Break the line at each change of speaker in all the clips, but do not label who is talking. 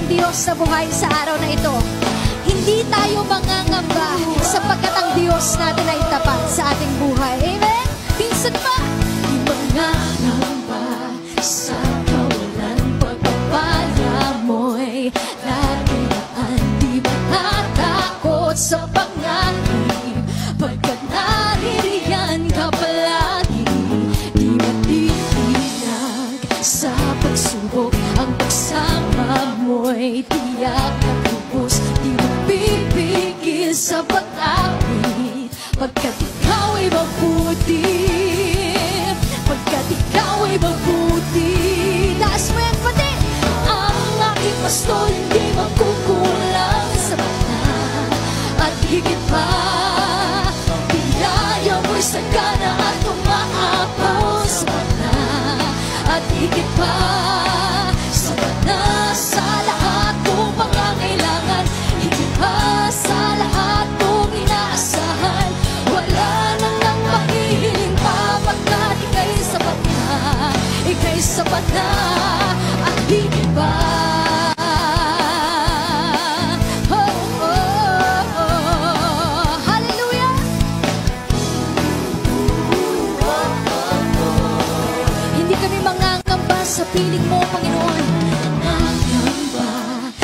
Diyos sa buhay sa araw na ito. Hindi tayo mangangamba sapagkat ang Diyos natin ay tapat sa ating buhay. Amen? Pinsan pa, di mangangamba sa kawalan pagpapala mo'y natinaan. Di ba natakot sa panganib pagkat naririyan ka palagi? Di ba titinag sa pagsubok ang pagsama mo'y tiyak na lubos? Di ba pipigil sa pag-awit pagkat ikaw ay mabuti? Pagkat ikaw ay mabuti. Taas mo yan pati. Ang aking pastol hindi magkukulang sa bata. At higit pa, biyaya mo'y sagana at umaapaw sa bata. At higit pa, sapat na sa lahat kong pangangailangan. Higit pa sa lahat kong inaasahan. Wala nang ang mahihiling pa pagkat ika'y sapat na. Ika'y sapat na at higit pa. Hallelujah! Hindi kami mangangamba sa piling mo, Panginoon. Mangangamba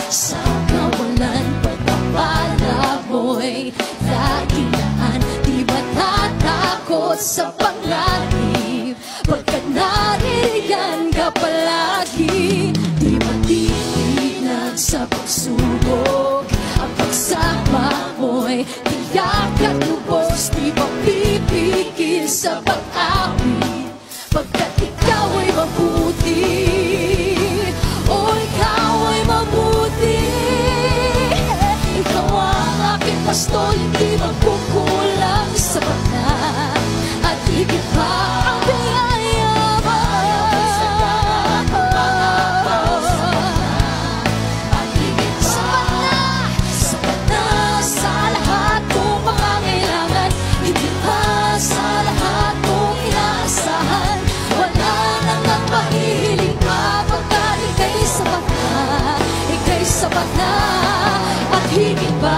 sa kawalan pagpapala mo'y dakilaan. Di ba natakot sa panganib pagkat naririyan ka palagi? Di ba titinag sa pagsubok ang pagsama mo'y tiyak at lubos? Di ba pipigil sa pag-awit pagkat ikaw ay mabuti? O ikaw ay mabuti. Ikaw ang aking pastol, hindi magkukulang sa bata. At higit pa ang biyaya mo. At higit pa, sapat na sa lahat kong pangangailangan. Higit pa sa lahat kong inaasahan. Wala nang ang mahihiling pa pagkat ika'y sapat na. Ika'y sapat na at higit pa.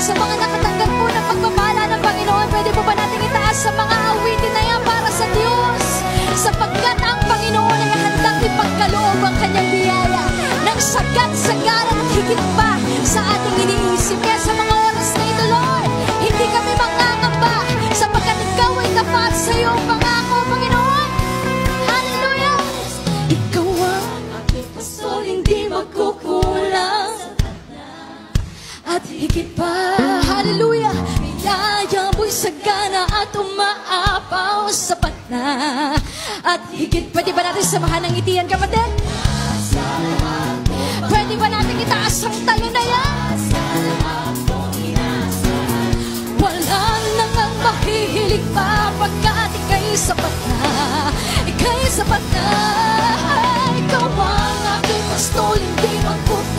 Sa mga nakatanggap po ng pagpapala ng Panginoon, pwede po ba natin itaas sa mga awitin na yan para sa Diyos? Sapagkat ang Panginoon ay handang ipagkaloob ang kanyang biyaya ng sagat-sagaran at higit pa sa ating iniisip. Kaya sa mga oras na ito, Lord, hindi kami mangangamba sapagkat ikaw ay tapat sa iyong pangako, Panginoon. Hallelujah! Ikaw ang aking pastol, hindi magkukulang at higit pa. Hallelujah! Biyaya mo'y sagana at umaapaw sapat na at higit. Pwede ba natin samahan ng itiyan, kapatid? Pwede ba natin itaas ang tayo na yan? Wala nang ang mahihilig pa pagkat ika'y sapat na. Ika'y sapat na. Ikaw ang aking pastol, hindi magkukulang